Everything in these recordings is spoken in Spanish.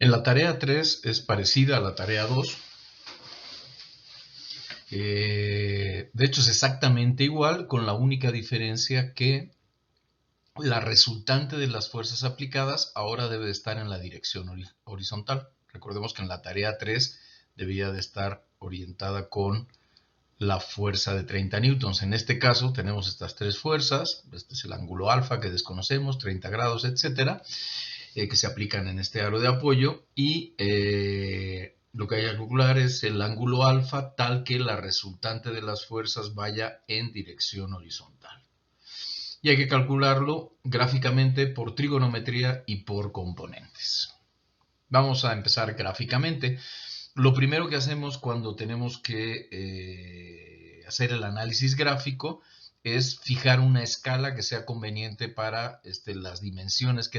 En la tarea 3 es parecida a la tarea 2. De hecho, es exactamente igual, con la única diferencia que la resultante de las fuerzas aplicadas ahora debe de estar en la dirección horizontal. Recordemos que en la tarea 3 debía de estar orientada con la fuerza de 30 newtons. En este caso tenemos estas tres fuerzas. Este es el ángulo alfa que desconocemos, 30 grados, etcétera, que se aplican en este aro de apoyo, y lo que hay que calcular es el ángulo alfa tal que la resultante de las fuerzas vaya en dirección horizontal. Y hay que calcularlo gráficamente por trigonometría y por componentes. Vamos a empezar gráficamente. Lo primero que hacemos cuando tenemos que hacer el análisis gráfico es fijar una escala que sea conveniente para las dimensiones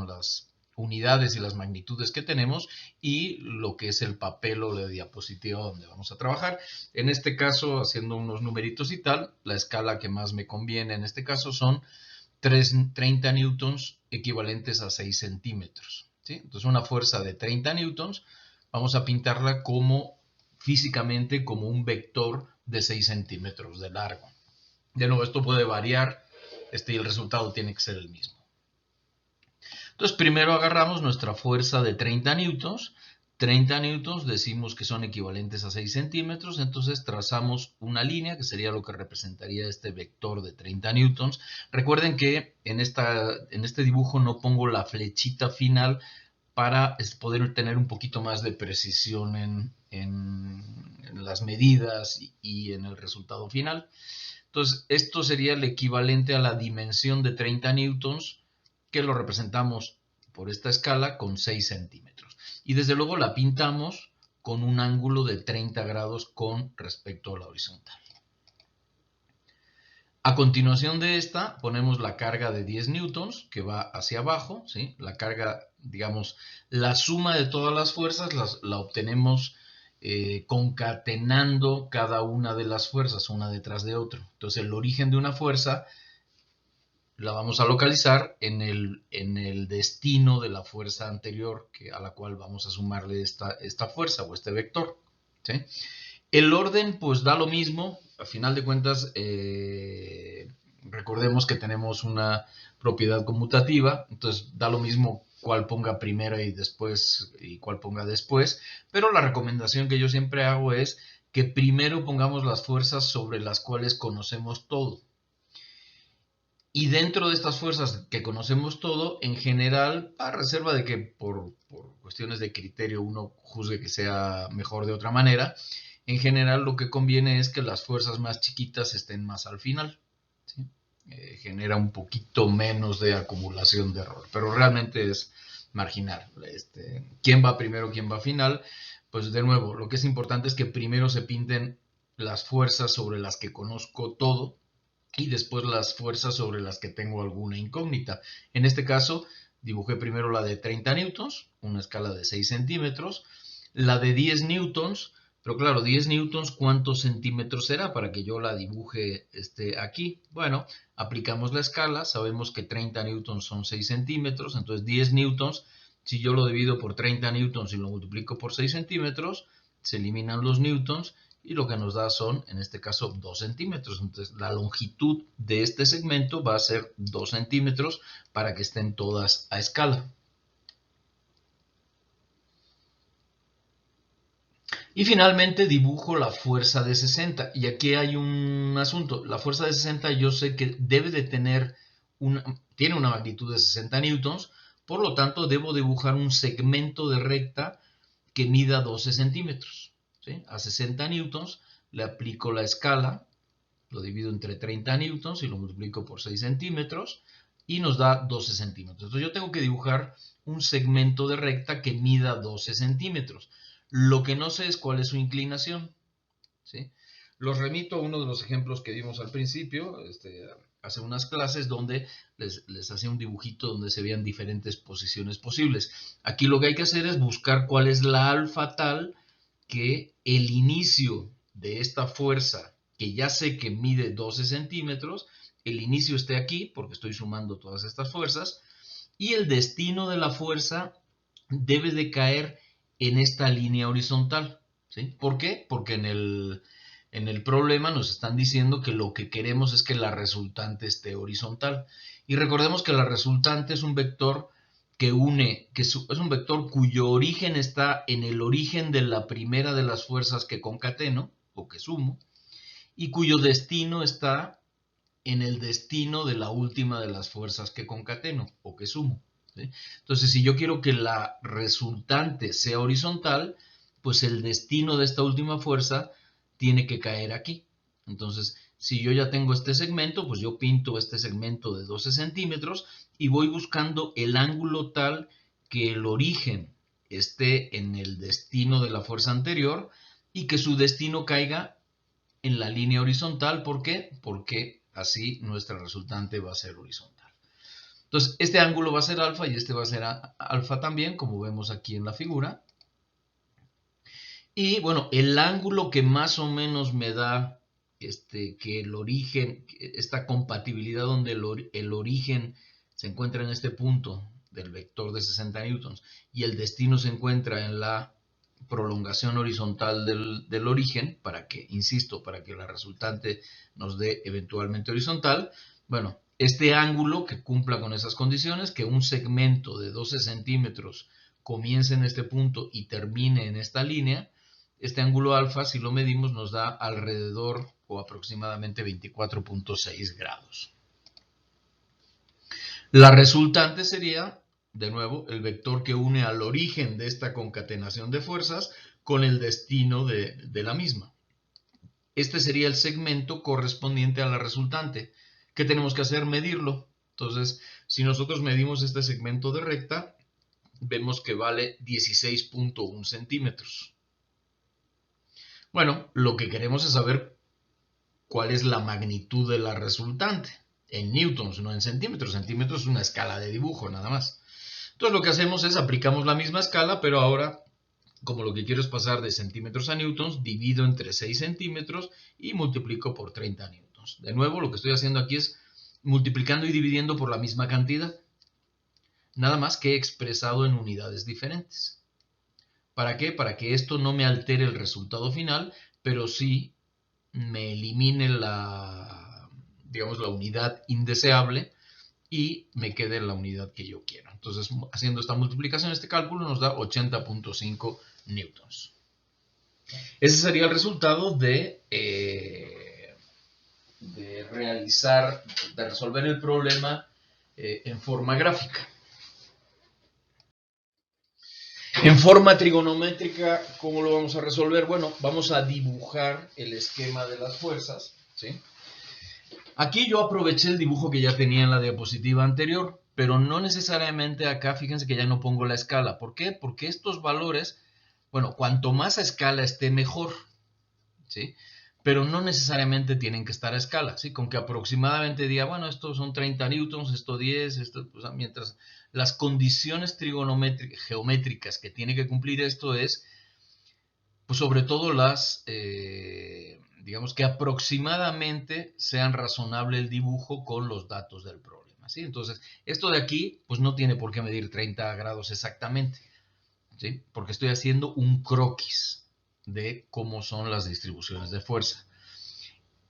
las unidades y las magnitudes que tenemos y lo que es el papel o la diapositiva donde vamos a trabajar. En este caso, haciendo unos numeritos y tal, la escala que más me conviene en este caso son 30 newtons equivalentes a 6 centímetros. ¿Sí? Entonces, una fuerza de 30 newtons vamos a pintarla físicamente como un vector de 6 centímetros de largo. De nuevo, esto puede variar y el resultado tiene que ser el mismo. Entonces, primero agarramos nuestra fuerza de 30 newtons. 30 newtons decimos que son equivalentes a 6 centímetros, entonces trazamos una línea que sería lo que representaría este vector de 30 newtons. Recuerden que en este dibujo no pongo la flechita final para poder tener un poquito más de precisión en las medidas y en el resultado final. Entonces, esto sería el equivalente a la dimensión de 30 newtons, que lo representamos por esta escala con 6 centímetros. Y desde luego la pintamos con un ángulo de 30 grados con respecto a la horizontal. A continuación de esta ponemos la carga de 10 newtons que va hacia abajo, ¿sí? La carga, digamos, la suma de todas las fuerzas la obtenemos concatenando cada una de las fuerzas, una detrás de otra. Entonces el origen de una fuerza la vamos a localizar en el destino de la fuerza anterior a la cual vamos a sumarle esta fuerza o este vector, ¿sí? El orden pues da lo mismo, a final de cuentas recordemos que tenemos una propiedad conmutativa, entonces da lo mismo cuál ponga primero y después y cuál ponga después, pero la recomendación que yo siempre hago es que primero pongamos las fuerzas sobre las cuales conocemos todo. Y dentro de estas fuerzas que conocemos todo, en general, a reserva de que por cuestiones de criterio uno juzgue que sea mejor de otra manera, en general lo que conviene es que las fuerzas más chiquitas estén más al final, ¿sí? Genera un poquito menos de acumulación de error, pero realmente es marginal. ¿Quién va primero, quién va final? Pues de nuevo, lo que es importante es que primero se pinten las fuerzas sobre las que conozco todo, y después las fuerzas sobre las que tengo alguna incógnita. En este caso, dibujé primero la de 30 newtons, una escala de 6 centímetros, la de 10 newtons, pero claro, 10 newtons, ¿cuántos centímetros será para que yo la dibuje aquí? Bueno, aplicamos la escala, sabemos que 30 newtons son 6 centímetros, entonces 10 newtons, si yo lo divido por 30 newtons y lo multiplico por 6 centímetros, se eliminan los newtons y lo que nos da son, en este caso, 2 centímetros. Entonces, la longitud de este segmento va a ser 2 centímetros para que estén todas a escala. Y finalmente dibujo la fuerza de 60. Y aquí hay un asunto. La fuerza de 60 yo sé que debe de tener tiene una magnitud de 60 newtons, por lo tanto debo dibujar un segmento de recta que mida 12 centímetros. ¿Sí? A 60 newtons le aplico la escala, lo divido entre 30 newtons y lo multiplico por 6 centímetros y nos da 12 centímetros. Entonces yo tengo que dibujar un segmento de recta que mida 12 centímetros. Lo que no sé es cuál es su inclinación, ¿sí? Los remito a uno de los ejemplos que vimos al principio, hace unas clases donde les hacía un dibujito donde se veían diferentes posiciones posibles. Aquí lo que hay que hacer es buscar cuál es la alfa tal que el inicio de esta fuerza, que ya sé que mide 12 centímetros, el inicio esté aquí, porque estoy sumando todas estas fuerzas, y el destino de la fuerza debe de caer en esta línea horizontal, ¿sí? ¿Por qué? Porque en el problema nos están diciendo que lo que queremos es que la resultante esté horizontal. Y recordemos que la resultante es un vector que une, es un vector cuyo origen está en el origen de la primera de las fuerzas que concateno o que sumo, y cuyo destino está en el destino de la última de las fuerzas que concateno o que sumo, ¿sí? Entonces, si yo quiero que la resultante sea horizontal, pues el destino de esta última fuerza tiene que caer aquí. Entonces, si yo ya tengo este segmento, pues yo pinto este segmento de 12 centímetros y voy buscando el ángulo tal que el origen esté en el destino de la fuerza anterior y que su destino caiga en la línea horizontal. ¿Por qué? Porque así nuestra resultante va a ser horizontal. Entonces, este ángulo va a ser alfa y este va a ser alfa también, como vemos aquí en la figura. Y bueno, el ángulo que más o menos me da que el origen, esta compatibilidad donde el origen se encuentra en este punto del vector de 60 newtons y el destino se encuentra en la prolongación horizontal del origen, para que, insisto, para que la resultante nos dé eventualmente horizontal. Bueno, este ángulo que cumpla con esas condiciones, que un segmento de 12 centímetros comience en este punto y termine en esta línea, este ángulo alfa, si lo medimos, nos da alrededor o aproximadamente 24.6 grados. La resultante sería, de nuevo, el vector que une al origen de esta concatenación de fuerzas con el destino de la misma. Este sería el segmento correspondiente a la resultante. ¿Qué tenemos que hacer? Medirlo. Entonces, si nosotros medimos este segmento de recta, vemos que vale 16.1 centímetros. Bueno, lo que queremos es saber cuál es la magnitud de la resultante. En newtons, no en centímetros. Centímetros es una escala de dibujo, nada más. Entonces lo que hacemos es aplicamos la misma escala, pero ahora, como lo que quiero es pasar de centímetros a newtons, divido entre 6 centímetros y multiplico por 30 newtons. De nuevo, lo que estoy haciendo aquí es multiplicando y dividiendo por la misma cantidad, nada más que expresado en unidades diferentes. ¿Para qué? Para que esto no me altere el resultado final, pero sí me elimine digamos, la unidad indeseable y me quede la unidad que yo quiero. Entonces, haciendo esta multiplicación, este cálculo nos da 80.5 newtons. Ese sería el resultado de resolver el problema en forma gráfica. En forma trigonométrica, ¿cómo lo vamos a resolver? Bueno, vamos a dibujar el esquema de las fuerzas, ¿sí? Aquí yo aproveché el dibujo que ya tenía en la diapositiva anterior, pero no necesariamente acá, fíjense que ya no pongo la escala. ¿Por qué? Porque estos valores, bueno, cuanto más a escala esté mejor, ¿sí? Pero no necesariamente tienen que estar a escala, ¿sí? Con que aproximadamente diga, bueno, estos son 30 newtons, esto 10, esto, pues, mientras las condiciones trigonométricas, geométricas que tiene que cumplir esto es, pues sobre todo digamos que aproximadamente sean razonable el dibujo con los datos del problema, ¿sí? Entonces, esto de aquí, pues no tiene por qué medir 30 grados exactamente, ¿sí? Porque estoy haciendo un croquis de cómo son las distribuciones de fuerza.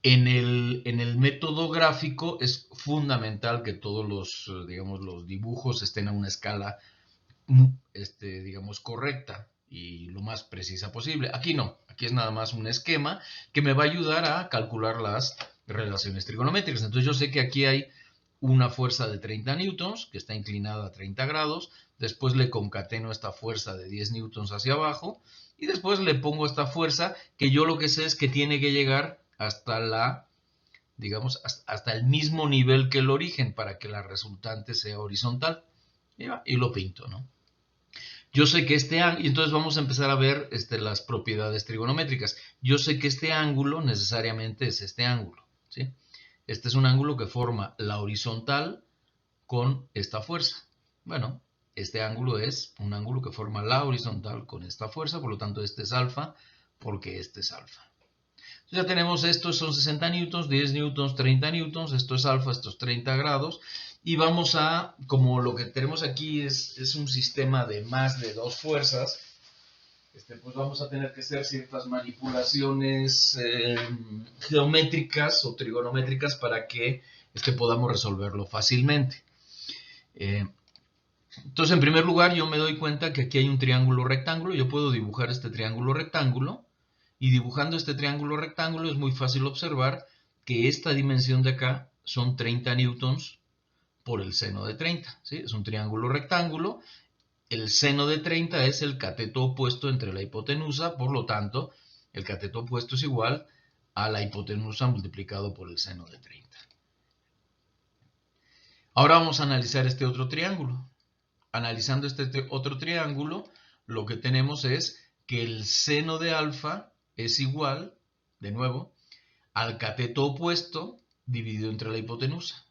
En el método gráfico es fundamental que todos digamos, los dibujos estén a una escala, digamos, correcta y lo más precisa posible. Aquí no, aquí es nada más un esquema que me va a ayudar a calcular las relaciones trigonométricas. Entonces yo sé que aquí hay una fuerza de 30 newtons que está inclinada a 30 grados, después le concateno esta fuerza de 10 newtons hacia abajo y después le pongo esta fuerza que yo lo que sé es que tiene que llegar hasta digamos, hasta el mismo nivel que el origen para que la resultante sea horizontal. Y lo pinto, ¿no? Yo sé que este ángulo, y entonces vamos a empezar a ver las propiedades trigonométricas. Yo sé que este ángulo necesariamente es este ángulo, ¿sí? Este es un ángulo que forma la horizontal con esta fuerza. Bueno, este ángulo es un ángulo que forma la horizontal con esta fuerza, por lo tanto este es alfa, porque este es alfa. Entonces ya tenemos estos son 60 newtons, 10 newtons, 30 newtons, esto es alfa, esto es 30 grados, Y vamos a, como lo que tenemos aquí es un sistema de más de dos fuerzas, pues vamos a tener que hacer ciertas manipulaciones geométricas o trigonométricas para que podamos resolverlo fácilmente. Entonces, en primer lugar, yo me doy cuenta que aquí hay un triángulo rectángulo. Yo puedo dibujar este triángulo rectángulo. Y dibujando este triángulo rectángulo es muy fácil observar que esta dimensión de acá son 30 newtons por el seno de 30. ¿Sí? Es un triángulo rectángulo. El seno de 30 es el cateto opuesto entre la hipotenusa. Por lo tanto, el cateto opuesto es igual a la hipotenusa multiplicado por el seno de 30. Ahora vamos a analizar este otro triángulo. Analizando este otro triángulo, lo que tenemos es que el seno de alfa es igual, de nuevo, al cateto opuesto dividido entre la hipotenusa.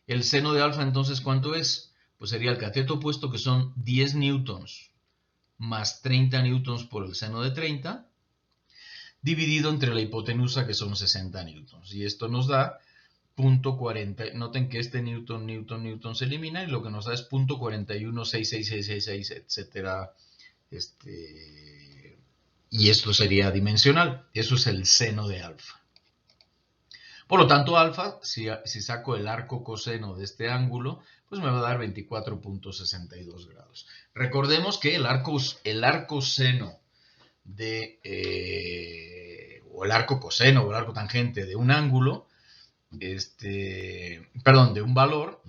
El seno de alfa, entonces, ¿cuánto es? Pues sería el cateto opuesto, que son 10 newtons más 30 newtons por el seno de 30, dividido entre la hipotenusa, que son 60 newtons. Y esto nos da 0.40. Noten que este newton se elimina y lo que nos da es 0.416666, etcétera. Y esto sería dimensional. Eso es el seno de alfa. Por lo tanto, alfa, si saco el arco coseno de este ángulo, pues me va a dar 24.62 grados. Recordemos que el arco seno o el arco coseno o el arco tangente de un ángulo, de un valor,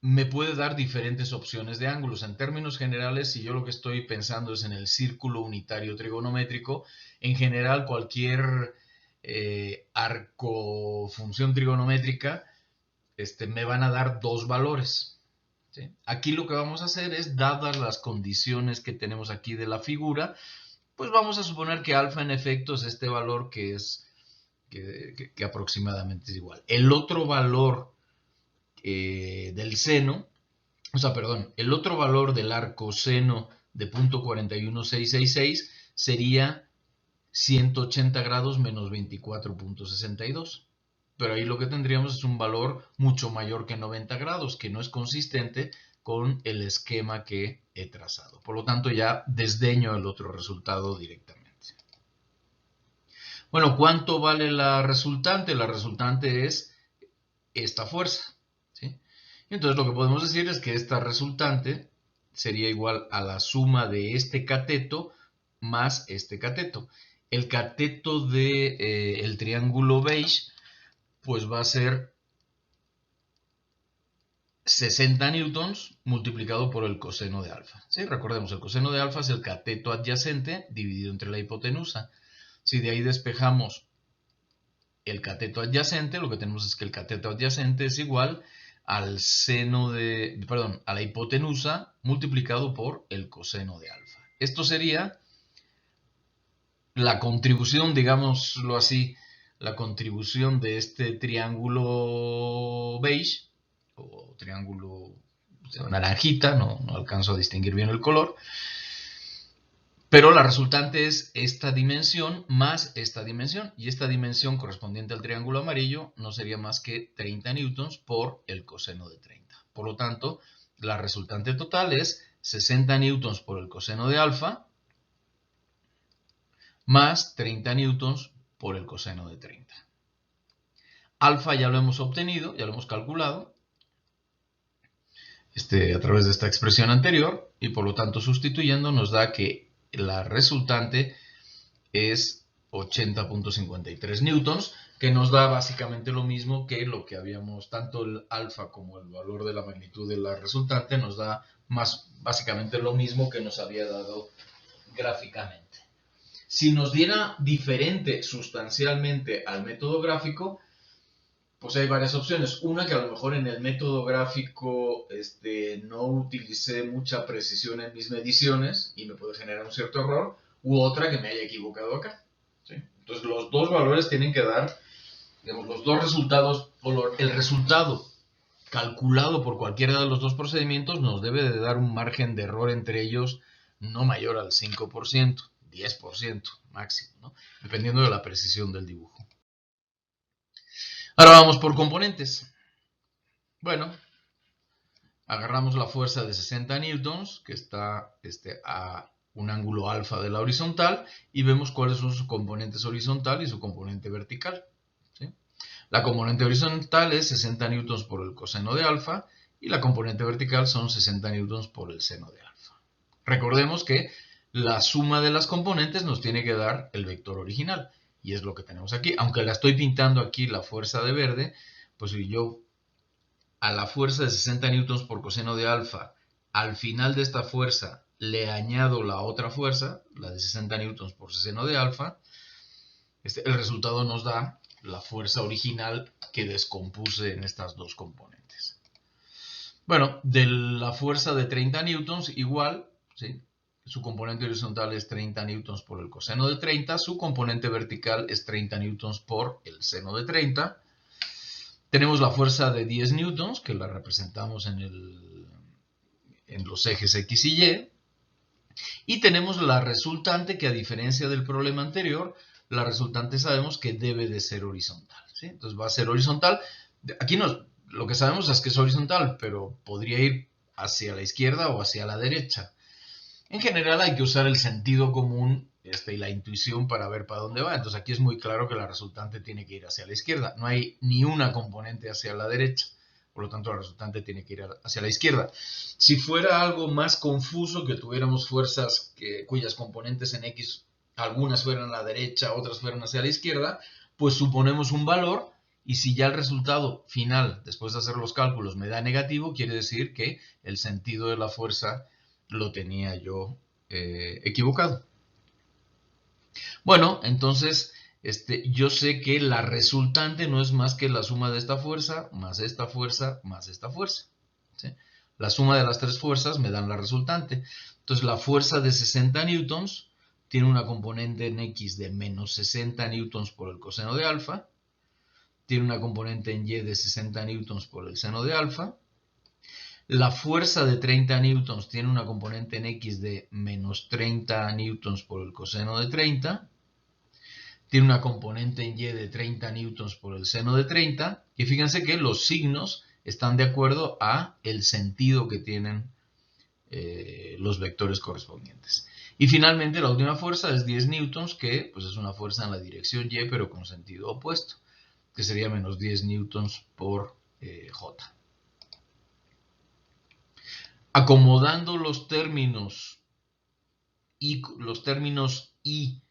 me puede dar diferentes opciones de ángulos. En términos generales, si yo lo que estoy pensando es en el círculo unitario trigonométrico, en general cualquier arco función trigonométrica me van a dar dos valores. ¿Sí? Aquí lo que vamos a hacer es, dadas las condiciones que tenemos aquí de la figura, pues vamos a suponer que alfa en efecto es este valor que aproximadamente es igual. El otro valor del seno, el otro valor del arco seno de 0.41666 sería 180 grados menos 24.62. Pero ahí lo que tendríamos es un valor mucho mayor que 90 grados, que no es consistente con el esquema que he trazado. Por lo tanto, ya desdeño el otro resultado directamente. Bueno, ¿cuánto vale la resultante? La resultante es esta fuerza. ¿Sí? Entonces lo que podemos decir es que esta resultante sería igual a la suma de este cateto más este cateto. El cateto del triángulo beige pues va a ser 60 newtons multiplicado por el coseno de alfa. ¿Sí? Recordemos, el coseno de alfa es el cateto adyacente dividido entre la hipotenusa. Si de ahí despejamos el cateto adyacente, lo que tenemos es que el cateto adyacente es igual al a la hipotenusa multiplicado por el coseno de alfa. Esto sería la contribución, digámoslo así, la contribución de este triángulo beige o triángulo naranjita, no alcanzo a distinguir bien el color, pero la resultante es esta dimensión más esta dimensión, y esta dimensión correspondiente al triángulo amarillo no sería más que 30 newtons por el coseno de 30. Por lo tanto, la resultante total es 60 newtons por el coseno de alfa más 30 newtons por el coseno de 30. Alfa ya lo hemos obtenido, ya lo hemos calculado a través de esta expresión anterior, y por lo tanto sustituyendo nos da que la resultante es 80.53 newtons, que nos da básicamente lo mismo que lo que habíamos, tanto el alfa como el valor de la magnitud de la resultante, nos da básicamente lo mismo que nos había dado gráficamente. Si nos diera diferente sustancialmente al método gráfico, pues hay varias opciones. Una, que a lo mejor en el método gráfico no utilicé mucha precisión en mis mediciones y me puede generar un cierto error, u otra, que me haya equivocado acá. ¿Sí? Entonces los dos valores tienen que dar, digamos, los dos resultados, o el resultado calculado por cualquiera de los dos procedimientos nos debe de dar un margen de error entre ellos no mayor al 5%, 10% máximo, ¿no? Dependiendo de la precisión del dibujo. Ahora vamos por componentes. Bueno, agarramos la fuerza de 60 newtons, que está a un ángulo alfa de la horizontal, y vemos cuáles son sus componentes horizontal y su componente vertical. ¿Sí? La componente horizontal es 60 newtons por el coseno de alfa, y la componente vertical son 60 newtons por el seno de alfa. Recordemos que la suma de las componentes nos tiene que dar el vector original, y es lo que tenemos aquí. Aunque la estoy pintando aquí la fuerza de verde, pues si yo a la fuerza de 60 newtons por coseno de alfa, al final de esta fuerza le añado la otra fuerza, la de 60 newtons por seno de alfa, el resultado nos da la fuerza original que descompuse en estas dos componentes. Bueno, de la fuerza de 30 newtons igual, ¿sí? Su componente horizontal es 30 newtons por el coseno de 30, su componente vertical es 30 newtons por el seno de 30. Tenemos la fuerza de 10 newtons, que la representamos en los ejes X y Y. Y tenemos la resultante, que a diferencia del problema anterior, la resultante sabemos que debe de ser horizontal, ¿sí? Entonces va a ser horizontal. Aquí lo que sabemos es que es horizontal, pero podría ir hacia la izquierda o hacia la derecha. En general hay que usar el sentido común y la intuición para ver para dónde va. Entonces aquí es muy claro que la resultante tiene que ir hacia la izquierda. No hay ni una componente hacia la derecha. Por lo tanto, la resultante tiene que ir hacia la izquierda. Si fuera algo más confuso, que tuviéramos fuerzas cuyas componentes en X, algunas fueran a la derecha, otras fueran hacia la izquierda, pues suponemos un valor, y si ya el resultado final, después de hacer los cálculos, me da negativo, quiere decir que el sentido de la fuerza lo tenía yo equivocado. Bueno, entonces yo sé que la resultante no es más que la suma de esta fuerza, más esta fuerza, más esta fuerza. ¿Sí? La suma de las tres fuerzas me dan la resultante. Entonces la fuerza de 60 newtons tiene una componente en X de menos 60 newtons por el coseno de alfa, tiene una componente en Y de 60 newtons por el seno de alfa. La fuerza de 30 newtons tiene una componente en X de menos 30 newtons por el coseno de 30. Tiene una componente en Y de 30 newtons por el seno de 30. Y fíjense que los signos están de acuerdo a el sentido que tienen los vectores correspondientes. Y finalmente la última fuerza es 10 newtons, que pues, es una fuerza en la dirección Y, pero con sentido opuesto, que sería menos 10 newtons por J. Acomodando los términos I con los términos Y,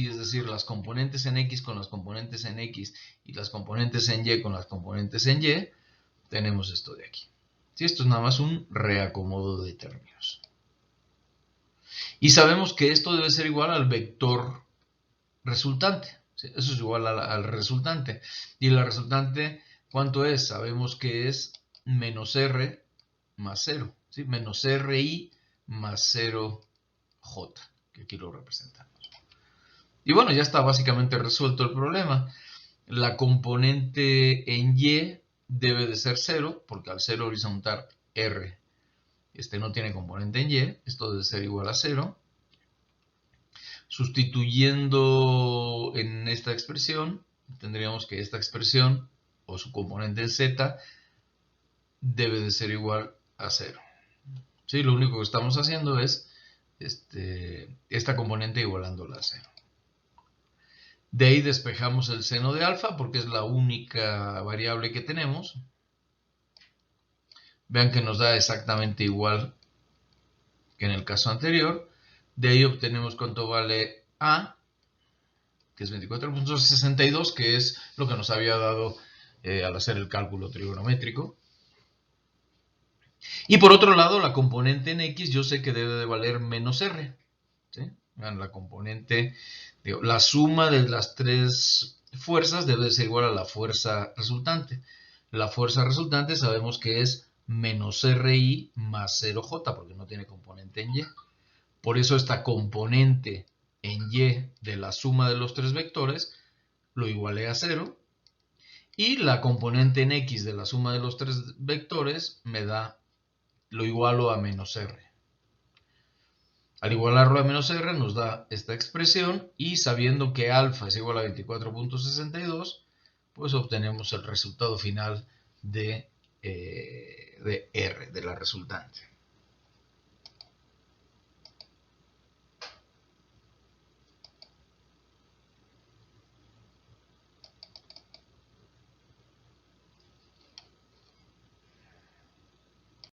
es decir, las componentes en X con las componentes en X y las componentes en Y con las componentes en Y, tenemos esto de aquí. ¿Sí? Esto es nada más un reacomodo de términos. Y sabemos que esto debe ser igual al vector resultante. ¿Sí? Eso es igual al resultante. Y la resultante, ¿cuánto es? Sabemos que es menos R más 0. ¿Sí? Menos RI más 0J, que aquí lo representamos. Y bueno, ya está básicamente resuelto el problema. La componente en Y debe de ser 0, porque al ser horizontal R no tiene componente en Y, esto debe ser igual a 0. Sustituyendo en esta expresión, tendríamos que esta expresión, o su componente en Z, debe de ser igual a 0. ¿Sí? Lo único que estamos haciendo es esta componente igualándola a 0. De ahí despejamos el seno de alfa, porque es la única variable que tenemos. Vean que nos da exactamente igual que en el caso anterior. De ahí obtenemos cuánto vale A, que es 24.62, que es lo que nos había dado al hacer el cálculo trigonométrico. Y por otro lado, la componente en X yo sé que debe de valer menos R. ¿Sí? Vean, la componente, la suma de las tres fuerzas debe de ser igual a la fuerza resultante. La fuerza resultante sabemos que es menos RI más 0J, porque no tiene componente en Y. Por eso esta componente en Y de la suma de los tres vectores lo igualé a 0. Y la componente en X de la suma de los tres vectores me da, lo igualo a menos R. Al igualarlo a menos R nos da esta expresión, y sabiendo que alfa es igual a 24.62, pues obtenemos el resultado final de de R, de la resultante.